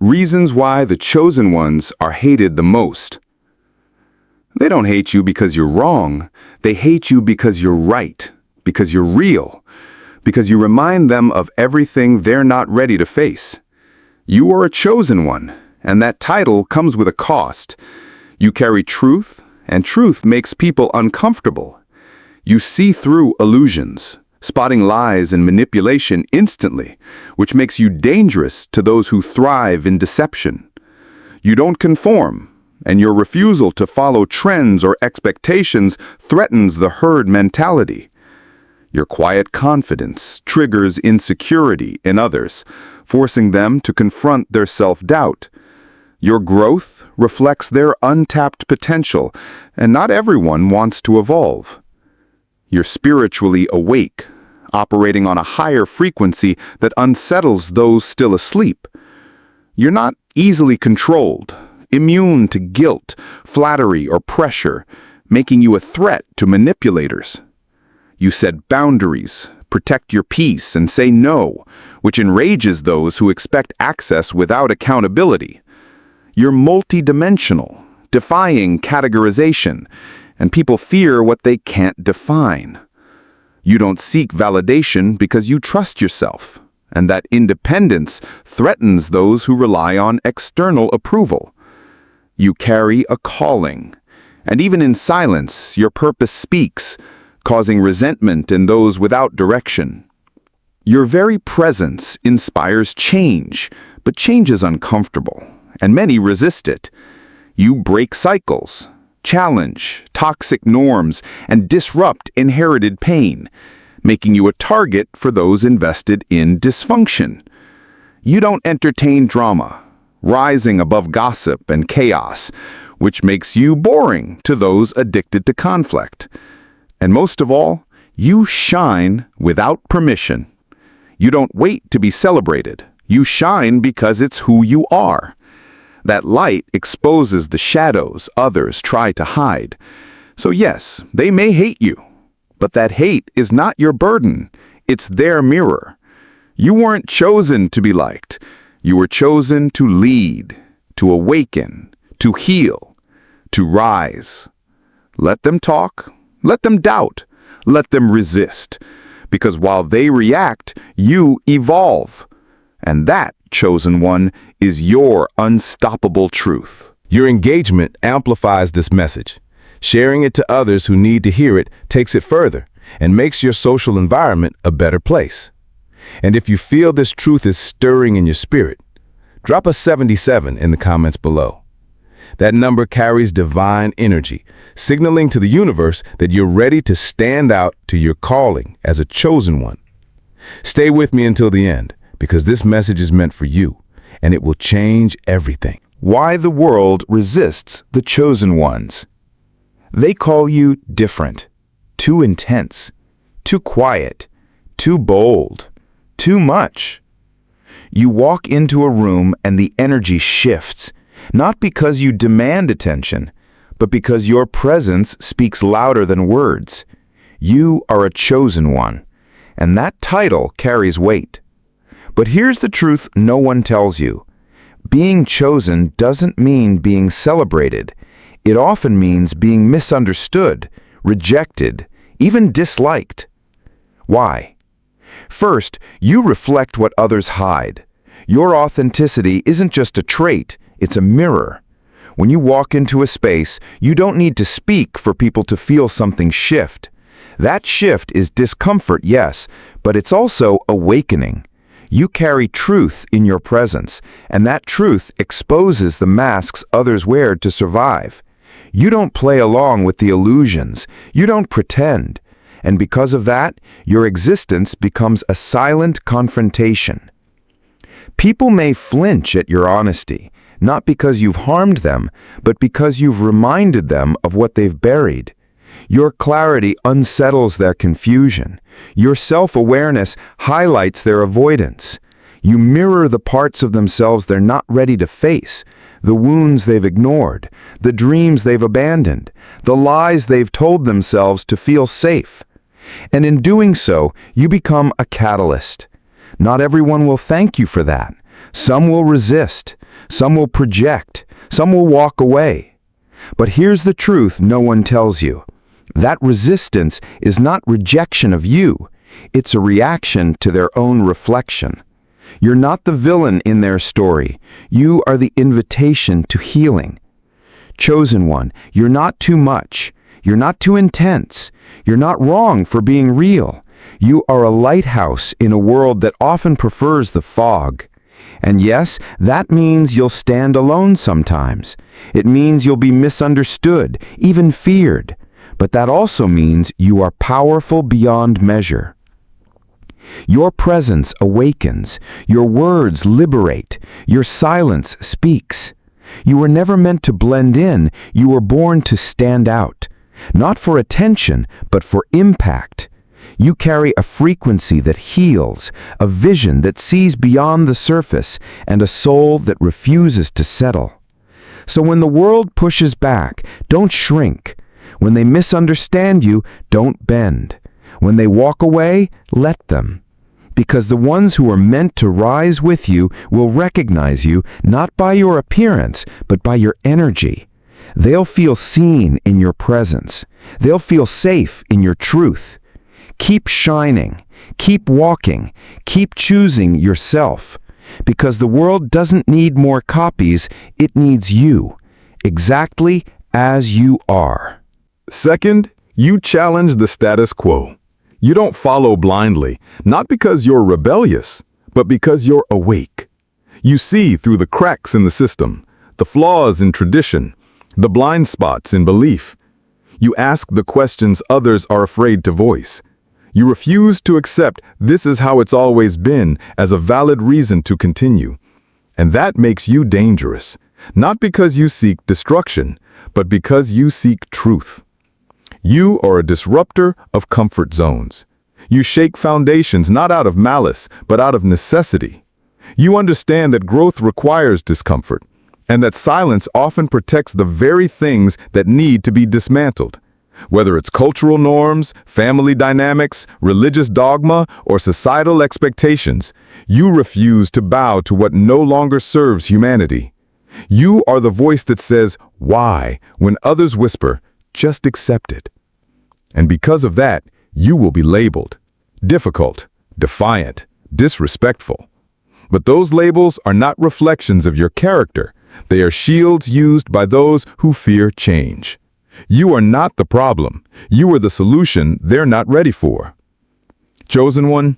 Reasons why the chosen ones are hated the most. They don't hate you because you're wrong. They hate you because you're right, because you're real, because you remind them of everything they're not ready to face. You are a chosen one, and that title comes with a cost. You carry truth, and truth makes people uncomfortable. You see through illusions, spotting lies and manipulation instantly, which makes you dangerous to those who thrive in deception. You don't conform, and your refusal to follow trends or expectations threatens the herd mentality. Your quiet confidence triggers insecurity in others, forcing them to confront their self-doubt. Your growth reflects their untapped potential, and not everyone wants to evolve. You're spiritually awake, operating on a higher frequency that unsettles those still asleep. You're not easily controlled, immune to guilt, flattery, or pressure, making you a threat to manipulators. You set boundaries, protect your peace, and say no, which enrages those who expect access without accountability. You're multidimensional, defying categorization, and people fear what they can't define. You don't seek validation because you trust yourself, and that independence threatens those who rely on external approval. You carry a calling, and even in silence, your purpose speaks, causing resentment in those without direction. Your very presence inspires change, but change is uncomfortable, and many resist it. You break cycles, challenge toxic norms, and disrupt inherited pain, making you a target for those invested in dysfunction. You don't entertain drama, rising above gossip and chaos, which makes you boring to those addicted to conflict. And most of all, you shine without permission. You don't wait to be celebrated. You shine because it's who you are. That light exposes the shadows others try to hide. So yes, they may hate you, but that hate is not your burden. It's their mirror. You weren't chosen to be liked. You were chosen to lead, to awaken, to heal, to rise. Let them talk. Let them doubt. Let them resist. Because while they react, you evolve. And that, chosen one, is your unstoppable truth. Your engagement amplifies this message. Sharing it to others who need to hear it takes it further and makes your social environment a better place. And if you feel this truth is stirring in your spirit, drop a 77 in the comments below. That number carries divine energy, signaling to the universe that you're ready to stand out to your calling as a chosen one. Stay with me until the end, because this message is meant for you, and it will change everything. Why the world resists the chosen ones. They call you different, too intense, too quiet, too bold, too much. You walk into a room and the energy shifts, not because you demand attention, but because your presence speaks louder than words. You are a chosen one, and that title carries weight. But here's the truth no one tells you. Being chosen doesn't mean being celebrated. It often means being misunderstood, rejected, even disliked. Why? First, you reflect what others hide. Your authenticity isn't just a trait, it's a mirror. When you walk into a space, you don't need to speak for people to feel something shift. That shift is discomfort, yes, but it's also awakening. You carry truth in your presence, and that truth exposes the masks others wear to survive. You don't play along with the illusions. You don't pretend. And because of that, your existence becomes a silent confrontation. People may flinch at your honesty, not because you've harmed them, but because you've reminded them of what they've buried. Your clarity unsettles their confusion. Your self-awareness highlights their avoidance. You mirror the parts of themselves they're not ready to face, the wounds they've ignored, the dreams they've abandoned, the lies they've told themselves to feel safe. And in doing so, you become a catalyst. Not everyone will thank you for that. Some will resist. Some will project. Some will walk away. But here's the truth no one tells you. That resistance is not rejection of you. It's a reaction to their own reflection. You're not the villain in their story. You are the invitation to healing. Chosen one, you're not too much. You're not too intense. You're not wrong for being real. You are a lighthouse in a world that often prefers the fog. And yes, that means you'll stand alone sometimes. It means you'll be misunderstood, even feared. But that also means you are powerful beyond measure. Your presence awakens. Your words liberate. Your silence speaks. You were never meant to blend in. You were born to stand out. Not for attention, but for impact. You carry a frequency that heals, a vision that sees beyond the surface, and a soul that refuses to settle. So when the world pushes back, don't shrink. When they misunderstand you, don't bend. When they walk away, let them. Because the ones who are meant to rise with you will recognize you not by your appearance, but by your energy. They'll feel seen in your presence. They'll feel safe in your truth. Keep shining. Keep walking. Keep choosing yourself. Because the world doesn't need more copies, it needs you, exactly as you are. Second, you challenge the status quo. You don't follow blindly, not because you're rebellious, but because you're awake. You see through the cracks in the system, the flaws in tradition, the blind spots in belief. You ask the questions others are afraid to voice. You refuse to accept this is how it's always been as a valid reason to continue. And that makes you dangerous, not because you seek destruction, but because you seek truth. You are a disruptor of comfort zones. You shake foundations not out of malice, but out of necessity. You understand that growth requires discomfort, and that silence often protects the very things that need to be dismantled. Whether it's cultural norms, family dynamics, religious dogma, or societal expectations, you refuse to bow to what no longer serves humanity. You are the voice that says, "Why?" when others whisper, "Just accept it." And because of that, you will be labeled difficult, defiant, disrespectful. But those labels are not reflections of your character. They are shields used by those who fear change. You are not the problem. You are the solution they're not ready for. Chosen one,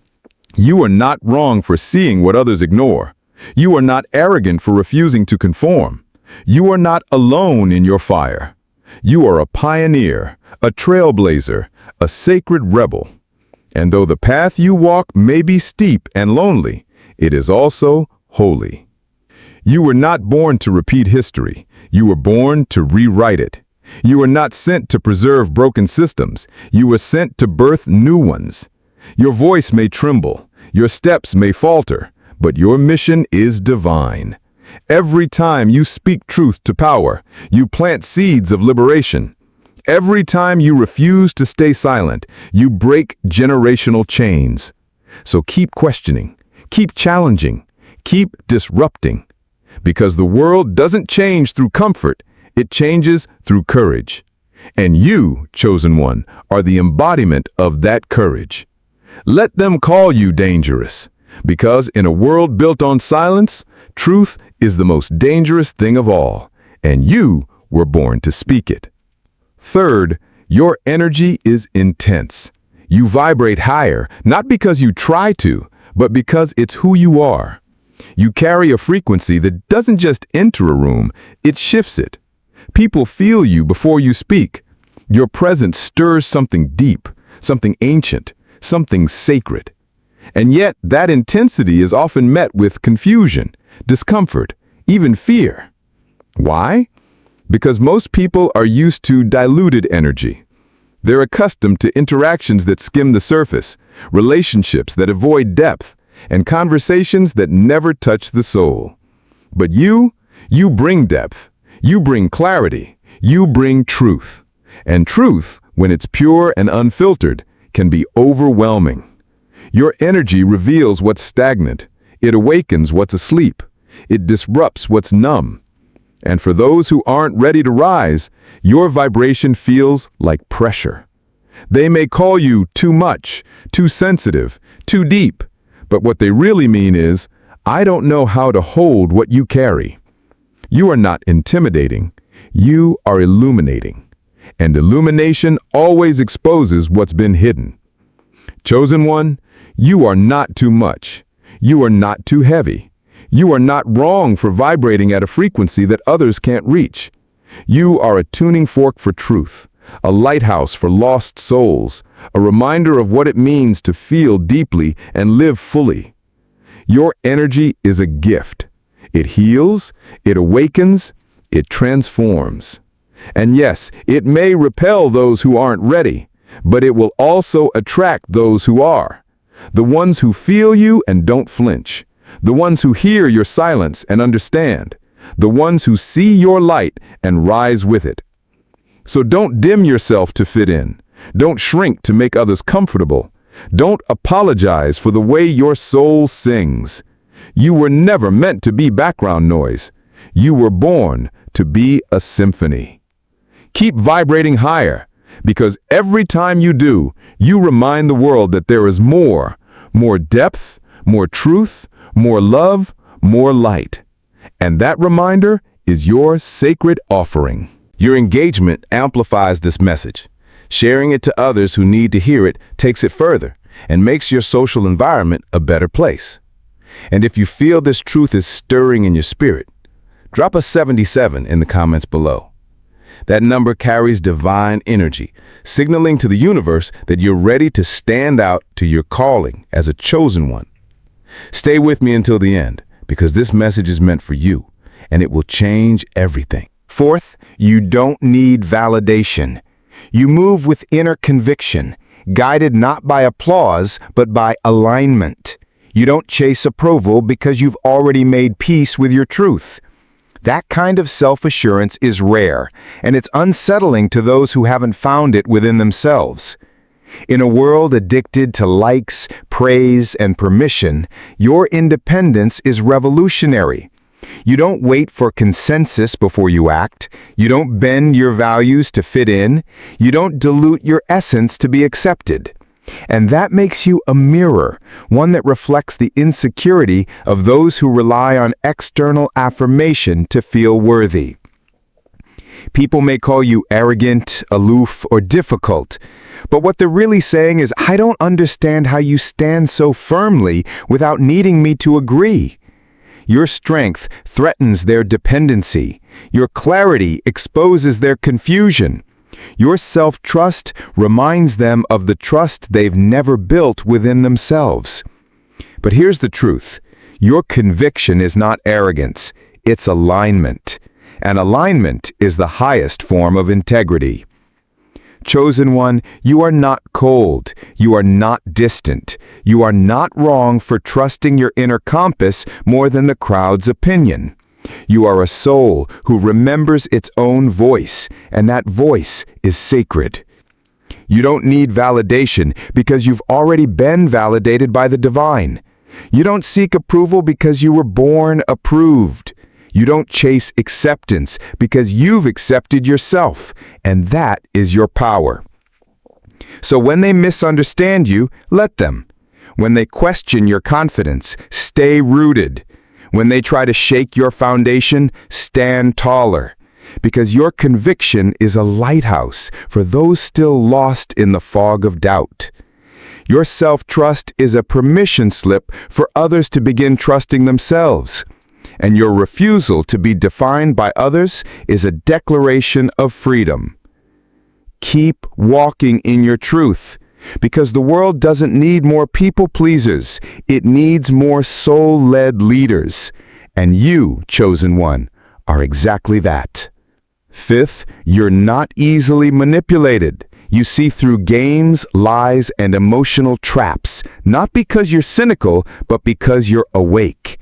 you are not wrong for seeing what others ignore. You are not arrogant for refusing to conform. You are not alone in your fire. You are a pioneer, a trailblazer, a sacred rebel. And though the path you walk may be steep and lonely, it is also holy. You were not born to repeat history. You were born to rewrite it. You were not sent to preserve broken systems. You were sent to birth new ones. Your voice may tremble. Your steps may falter. But your mission is divine. Every time you speak truth to power, you plant seeds of liberation. Every time you refuse to stay silent, you break generational chains. So keep questioning, keep challenging, keep disrupting. Because the world doesn't change through comfort, it changes through courage. And you, chosen one, are the embodiment of that courage. Let them call you dangerous. Because in a world built on silence, truth is the most dangerous thing of all, and you were born to speak it. Third, your energy is intense. You vibrate higher, not because you try to, but because it's who you are. You carry a frequency that doesn't just enter a room, it shifts it. People feel you before you speak. Your presence stirs something deep, something ancient, something sacred. And yet, that intensity is often met with confusion, discomfort, even fear. Why? Because most people are used to diluted energy. They're accustomed to interactions that skim the surface, relationships that avoid depth, and conversations that never touch the soul. But you bring depth. You bring clarity. You bring truth. And truth, when it's pure and unfiltered, can be overwhelming. Your energy reveals what's stagnant. It awakens what's asleep. It disrupts what's numb. And for those who aren't ready to rise, your vibration feels like pressure. They may call you too much, too sensitive, too deep, but what they really mean is, I don't know how to hold what you carry. You are not intimidating. You are illuminating. And illumination always exposes what's been hidden. Chosen one, you are not too much. You are not too heavy. You are not wrong for vibrating at a frequency that others can't reach. You are a tuning fork for truth, a lighthouse for lost souls, a reminder of what it means to feel deeply and live fully. Your energy is a gift. It heals, it awakens, it transforms. And yes, it may repel those who aren't ready, but it will also attract those who are. The ones who feel you and don't flinch. The ones who hear your silence and understand. The ones who see your light and rise with it. So don't dim yourself to fit in. Don't shrink to make others comfortable. Don't apologize for the way your soul sings. You were never meant to be background noise. You were born to be a symphony. Keep vibrating higher, because every time you do, you remind the world that there is more depth, more truth, more love, more light. And that reminder is your sacred offering. Your engagement amplifies this message. Sharing it to others who need to hear it takes it further and makes your social environment a better place. And if you feel this truth is stirring in your spirit, drop a 77 in the comments below. That number carries divine energy, signaling to the universe that you're ready to stand out to your calling as a chosen one. Stay with me until the end, because this message is meant for you, and it will change everything. Fourth, you don't need validation. You move with inner conviction, guided not by applause, but by alignment. You don't chase approval because you've already made peace with your truth. That kind of self-assurance is rare, and it's unsettling to those who haven't found it within themselves. In a world addicted to likes, praise, and permission, your independence is revolutionary. You don't wait for consensus before you act. You don't bend your values to fit in. You don't dilute your essence to be accepted. And that makes you a mirror, one that reflects the insecurity of those who rely on external affirmation to feel worthy. People may call you arrogant, aloof, or difficult, but what they're really saying is, I don't understand how you stand so firmly without needing me to agree. Your strength threatens their dependency. Your clarity exposes their confusion. Your self-trust reminds them of the trust they've never built within themselves. But here's the truth. Your conviction is not arrogance. It's alignment. And alignment is the highest form of integrity. Chosen one, you are not cold. You are not distant. You are not wrong for trusting your inner compass more than the crowd's opinion. You are a soul who remembers its own voice, and that voice is sacred. You don't need validation because you've already been validated by the divine. You don't seek approval because you were born approved. You don't chase acceptance because you've accepted yourself, and that is your power. So when they misunderstand you, let them. When they question your confidence, stay rooted. When they try to shake your foundation, stand taller. Because your conviction is a lighthouse for those still lost in the fog of doubt. Your self-trust is a permission slip for others to begin trusting themselves. And your refusal to be defined by others is a declaration of freedom. Keep walking in your truth, because the world doesn't need more people pleasers. It needs more soul-led leaders. And you, chosen one, are exactly that. Fifth, you're not easily manipulated. You see through games, lies, and emotional traps, not because you're cynical, but because you're awake.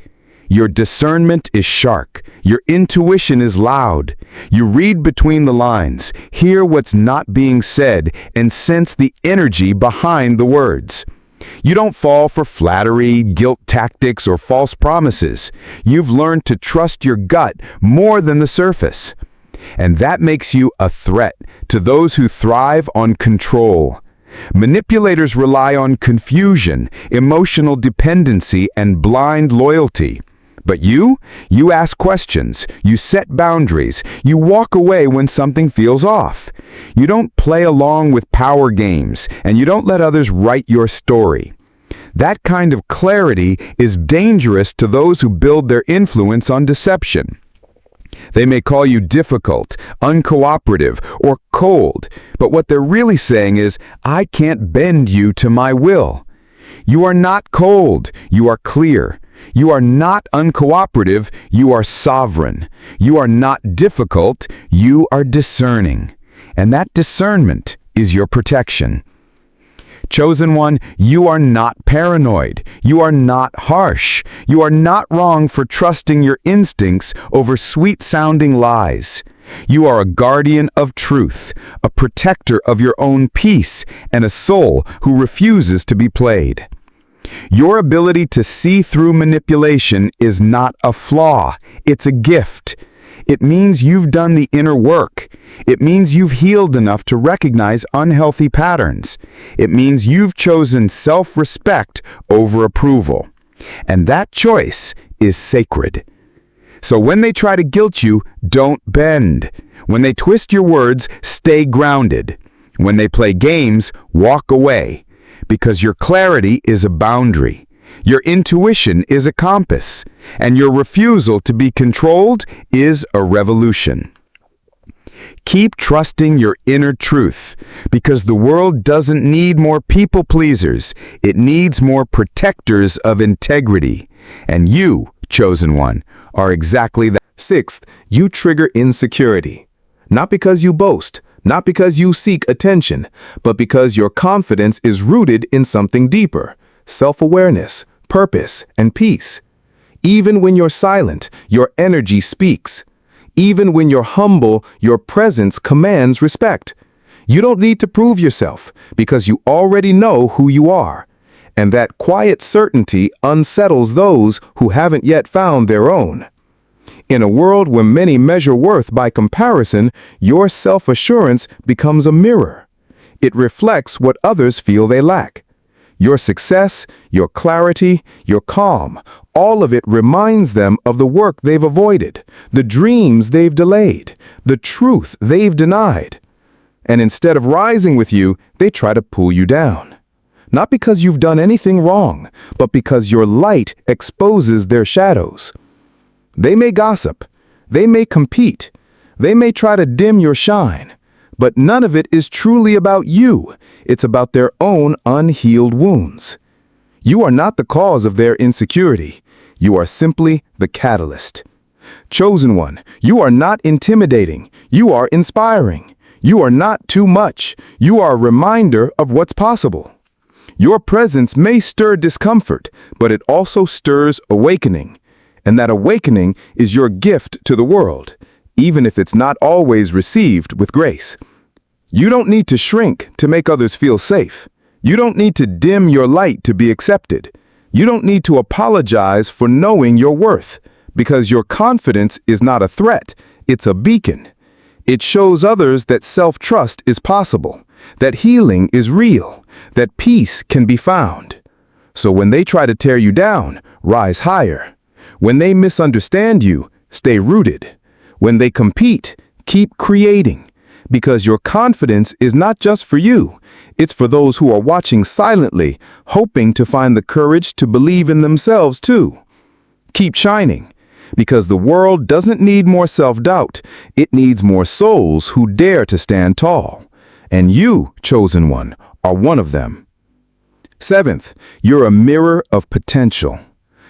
Your discernment is sharp. Your intuition is loud. You read between the lines, hear what's not being said, and sense the energy behind the words. You don't fall for flattery, guilt tactics, or false promises. You've learned to trust your gut more than the surface. And that makes you a threat to those who thrive on control. Manipulators rely on confusion, emotional dependency, and blind loyalty. But you ask questions, you set boundaries, you walk away when something feels off. You don't play along with power games, and you don't let others write your story. That kind of clarity is dangerous to those who build their influence on deception. They may call you difficult, uncooperative, or cold, but what they're really saying is, I can't bend you to my will. You are not cold, you are clear. You are not uncooperative, you are sovereign. You are not difficult, you are discerning. And that discernment is your protection. Chosen one, you are not paranoid. You are not harsh. You are not wrong for trusting your instincts over sweet-sounding lies. You are a guardian of truth, a protector of your own peace, and a soul who refuses to be played. Your ability to see through manipulation is not a flaw, it's a gift. It means you've done the inner work. It means you've healed enough to recognize unhealthy patterns. It means you've chosen self-respect over approval. And that choice is sacred. So when they try to guilt you, don't bend. When they twist your words, stay grounded. When they play games, walk away. Because your clarity is a boundary. Your intuition is a compass, and your refusal to be controlled is a revolution. Keep trusting your inner truth, because the world doesn't need more people pleasers. It needs more protectors of integrity. And you, chosen one, are exactly that. Sixth, you trigger insecurity. Not because you boast, not because you seek attention, but because your confidence is rooted in something deeper: self-awareness, purpose, and peace. Even when you're silent, your energy speaks. Even when you're humble, your presence commands respect. You don't need to prove yourself, because you already know who you are. And that quiet certainty unsettles those who haven't yet found their own. In a world where many measure worth by comparison, your self-assurance becomes a mirror. It reflects what others feel they lack. Your success, your clarity, your calm, all of it reminds them of the work they've avoided, the dreams they've delayed, the truth they've denied. And instead of rising with you, they try to pull you down. Not because you've done anything wrong, but because your light exposes their shadows. They may gossip, they may compete, they may try to dim your shine, but none of it is truly about you. It's about their own unhealed wounds. You are not the cause of their insecurity. You are simply the catalyst. Chosen one, you are not intimidating. You are inspiring. You are not too much. You are a reminder of what's possible. Your presence may stir discomfort, but it also stirs awakening. And that awakening is your gift to the world, even if it's not always received with grace. You don't need to shrink to make others feel safe. You don't need to dim your light to be accepted. You don't need to apologize for knowing your worth, because your confidence is not a threat, it's a beacon. It shows others that self-trust is possible, that healing is real, that peace can be found. So when they try to tear you down, rise higher. When they misunderstand you, stay rooted. When they compete, keep creating. Because your confidence is not just for you, it's for those who are watching silently, hoping to find the courage to believe in themselves too. Keep shining, because the world doesn't need more self-doubt, it needs more souls who dare to stand tall. And you, chosen one, are one of them. Seventh, you're a mirror of potential.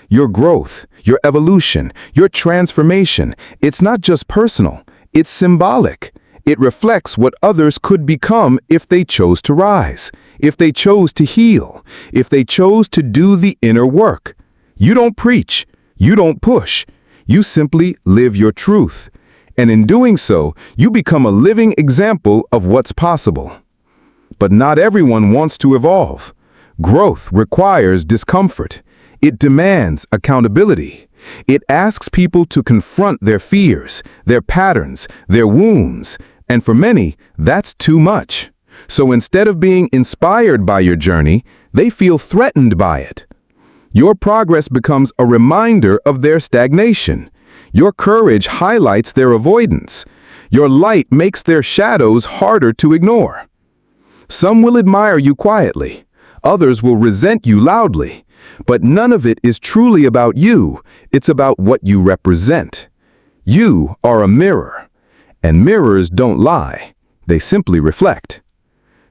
Your growth, your evolution, your transformation, it's not just personal, it's symbolic. It reflects what others could become if they chose to rise, if they chose to heal, if they chose to do the inner work. You don't preach, you don't push, you simply live your truth. And in doing so, you become a living example of what's possible. But not everyone wants to evolve. Growth requires discomfort. It demands accountability. It asks people to confront their fears, their patterns, their wounds, and for many, that's too much. So instead of being inspired by your journey, they feel threatened by it. Your progress becomes a reminder of their stagnation. Your courage highlights their avoidance. Your light makes their shadows harder to ignore. Some will admire you quietly. Others will resent you loudly. But none of it is truly about you. It's about what you represent. You are a mirror. And mirrors don't lie. They simply reflect.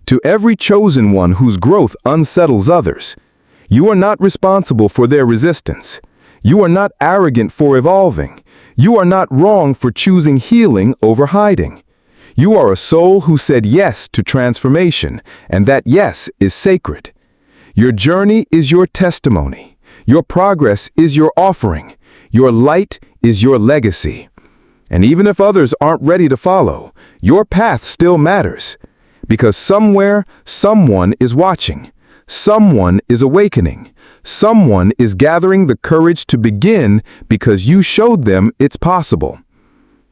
To every chosen one whose growth unsettles others, you are not responsible for their resistance. You are not arrogant for evolving. You are not wrong for choosing healing over hiding. You are a soul who said yes to transformation, and that yes is sacred. Your journey is your testimony. Your progress is your offering. Your light is your legacy. And even if others aren't ready to follow, your path still matters. Because somewhere, someone is watching. Someone is awakening. Someone is gathering the courage to begin because you showed them it's possible.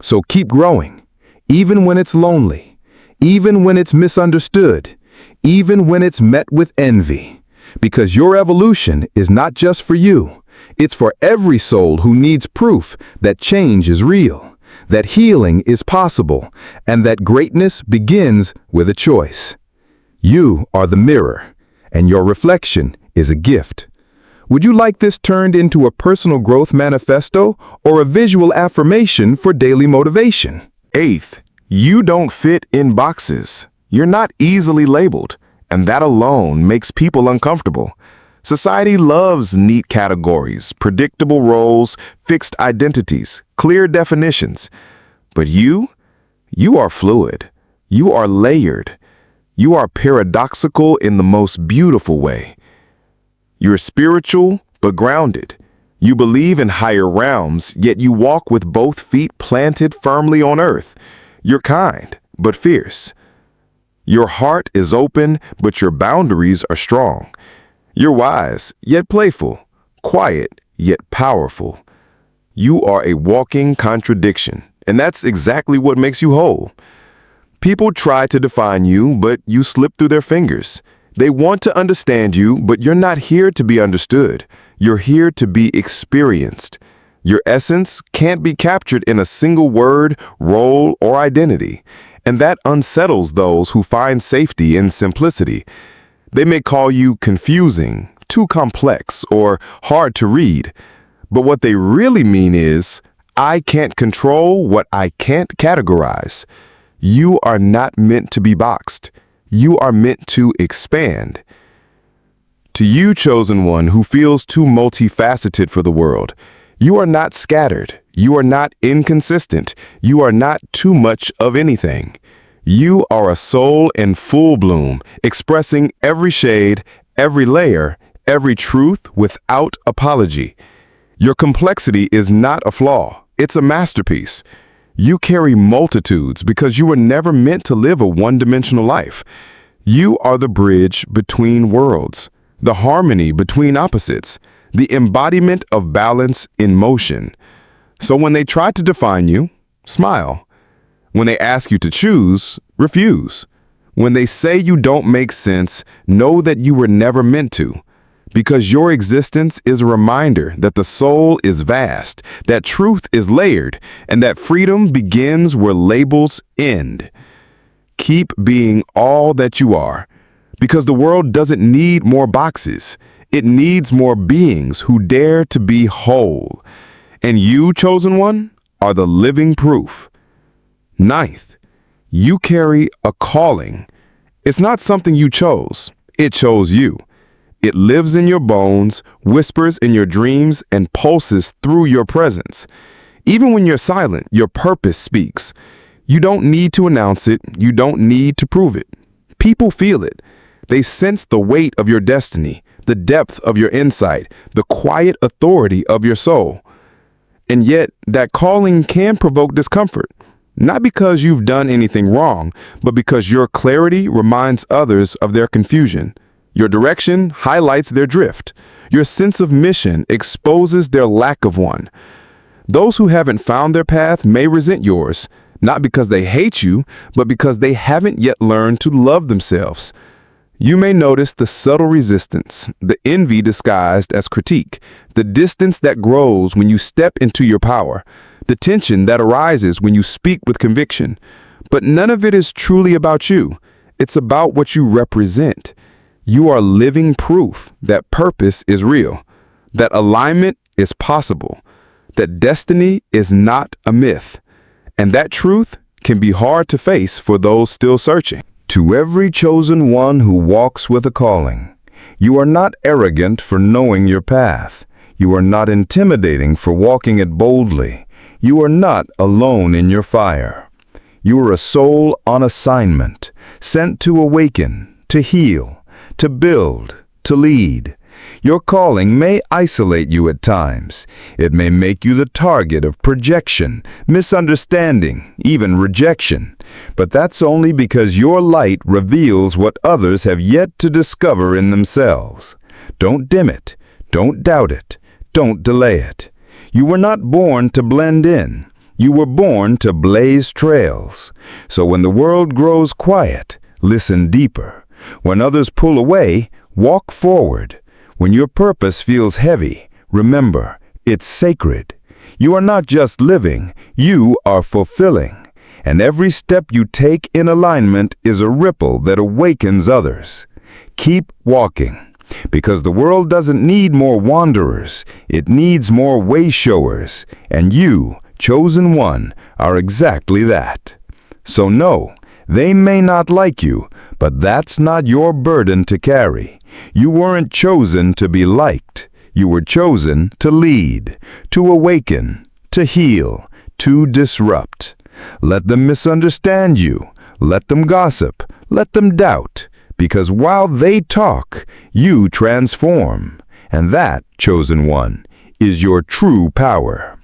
So keep growing, even when it's lonely, even when it's misunderstood, even when it's met with envy. Because your evolution is not just for you. It's for every soul who needs proof that change is real, that healing is possible, and that greatness begins with a choice. You are the mirror, and your reflection is a gift. Would you like this turned into a personal growth manifesto or a visual affirmation for daily motivation? Eighth, you don't fit in boxes. You're not easily labeled, and that alone makes people uncomfortable. Society loves neat categories, predictable roles, fixed identities, clear definitions. But you are fluid. You are layered. You are paradoxical in the most beautiful way. You're spiritual, but grounded. You believe in higher realms, yet you walk with both feet planted firmly on earth. You're kind, but fierce. Your heart is open, but your boundaries are strong. You're wise, yet playful. Quiet, yet powerful. You are a walking contradiction, and that's exactly what makes you whole. People try to define you, but you slip through their fingers. They want to understand you, but you're not here to be understood. You're here to be experienced. Your essence can't be captured in a single word, role, or identity. And that unsettles those who find safety in simplicity. They may call you confusing, too complex, or hard to read. But what they really mean is, I can't control what I can't categorize. You are not meant to be boxed. You are meant to expand. To you, chosen one who feels too multifaceted for the world, you are not scattered. You are not inconsistent. You are not too much of anything. You are a soul in full bloom, expressing every shade, every layer, every truth without apology. Your complexity is not a flaw. It's a masterpiece. You carry multitudes because you were never meant to live a one-dimensional life. You are the bridge between worlds, the harmony between opposites, the embodiment of balance in motion. So when they try to define you, smile. When they ask you to choose, refuse. When they say you don't make sense, know that you were never meant to. Because your existence is a reminder that the soul is vast, that truth is layered, and that freedom begins where labels end. Keep being all that you are, because the world doesn't need more boxes. It needs more beings who dare to be whole. And you, chosen one, are the living proof. Ninth, you carry a calling. It's not something you chose. It chose you. It lives in your bones, whispers in your dreams, and pulses through your presence. Even when you're silent, your purpose speaks. You don't need to announce it. You don't need to prove it. People feel it. They sense the weight of your destiny, the depth of your insight, the quiet authority of your soul. And yet, that calling can provoke discomfort. Not because you've done anything wrong, but because your clarity reminds others of their confusion. Your direction highlights their drift. Your sense of mission exposes their lack of one. Those who haven't found their path may resent yours, not because they hate you, but because they haven't yet learned to love themselves. You may notice the subtle resistance, the envy disguised as critique, the distance that grows when you step into your power, the tension that arises when you speak with conviction. But none of it is truly about you. It's about what you represent. You are living proof that purpose is real, that alignment is possible, that destiny is not a myth. And that truth can be hard to face for those still searching. To every chosen one who walks with a calling, you are not arrogant for knowing your path. You are not intimidating for walking it boldly. You are not alone in your fire. You are a soul on assignment, sent to awaken, to heal, to build, to lead. Your calling may isolate you at times. It may make you the target of projection, misunderstanding, even rejection. But that's only because your light reveals what others have yet to discover in themselves. Don't dim it. Don't doubt it. Don't delay it. You were not born to blend in. You were born to blaze trails. So when the world grows quiet, listen deeper. When others pull away, walk forward. When your purpose feels heavy, remember, it's sacred. You are not just living, you are fulfilling. And every step you take in alignment is a ripple that awakens others. Keep walking, because the world doesn't need more wanderers, it needs more way-showers, and you, chosen one, are exactly that. So know, they may not like you, but that's not your burden to carry. You weren't chosen to be liked. You were chosen to lead, to awaken, to heal, to disrupt. Let them misunderstand you. Let them gossip. Let them doubt. Because while they talk, you transform. And that, chosen one, is your true power.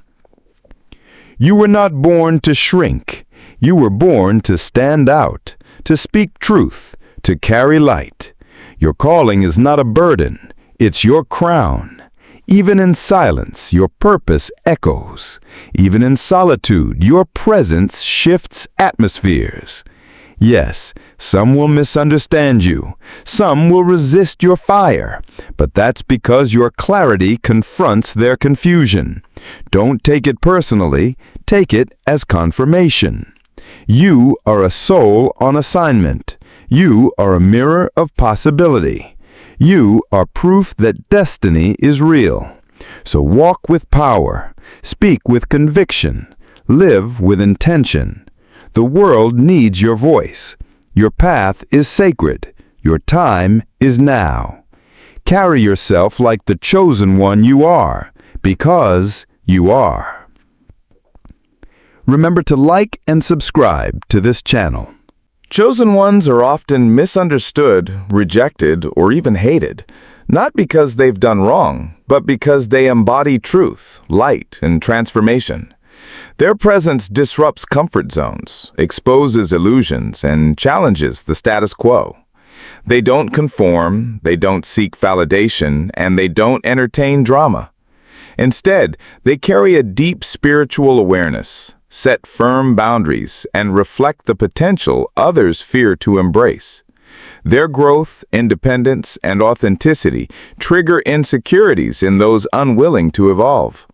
You were not born to shrink. You were born to stand out, to speak truth, to carry light. Your calling is not a burden, it's your crown. Even in silence, your purpose echoes. Even in solitude, your presence shifts atmospheres. Yes, some will misunderstand you. Some will resist your fire. But that's because your clarity confronts their confusion. Don't take it personally. Take it as confirmation. You are a soul on assignment. You are a mirror of possibility. You are proof that destiny is real. So walk with power. Speak with conviction. Live with intention. The world needs your voice. Your path is sacred. Your time is now. Carry yourself like the chosen one you are, because you are. Remember to like and subscribe to this channel. Chosen ones are often misunderstood, rejected, or even hated, not because they've done wrong, but because they embody truth, light, and transformation. Their presence disrupts comfort zones, exposes illusions, and challenges the status quo. They don't conform, they don't seek validation, and they don't entertain drama. Instead, they carry a deep spiritual awareness, set firm boundaries, and reflect the potential others fear to embrace. Their growth, independence, and authenticity trigger insecurities in those unwilling to evolve.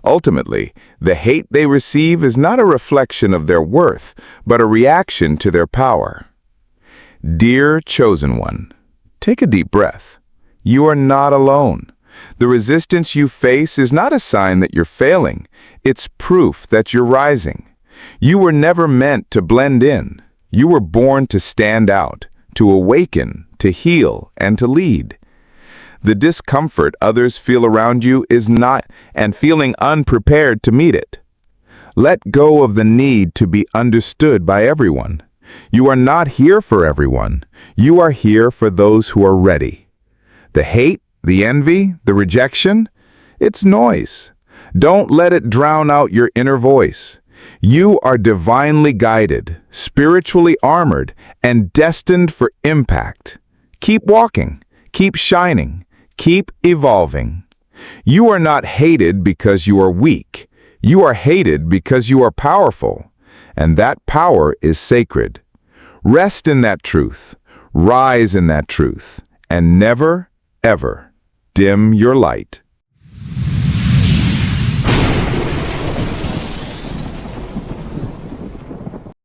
Ultimately, the hate they receive is not a reflection of their worth, but a reaction to their power. Dear chosen one, take a deep breath. You are not alone. The resistance you face is not a sign that you're failing. It's proof that you're rising. You were never meant to blend in. You were born to stand out, to awaken, to heal, and to lead. The discomfort others feel around you is not and feeling unprepared to meet it. Let go of the need to be understood by everyone. You are not here for everyone. You are here for those who are ready. The hate, the envy, the rejection, it's noise. Don't let it drown out your inner voice. You are divinely guided, spiritually armored, and destined for impact. Keep walking, keep shining, keep evolving. You are not hated because you are weak. You are hated because you are powerful, and that power is sacred. Rest in that truth, rise in that truth, and never, ever dim your light.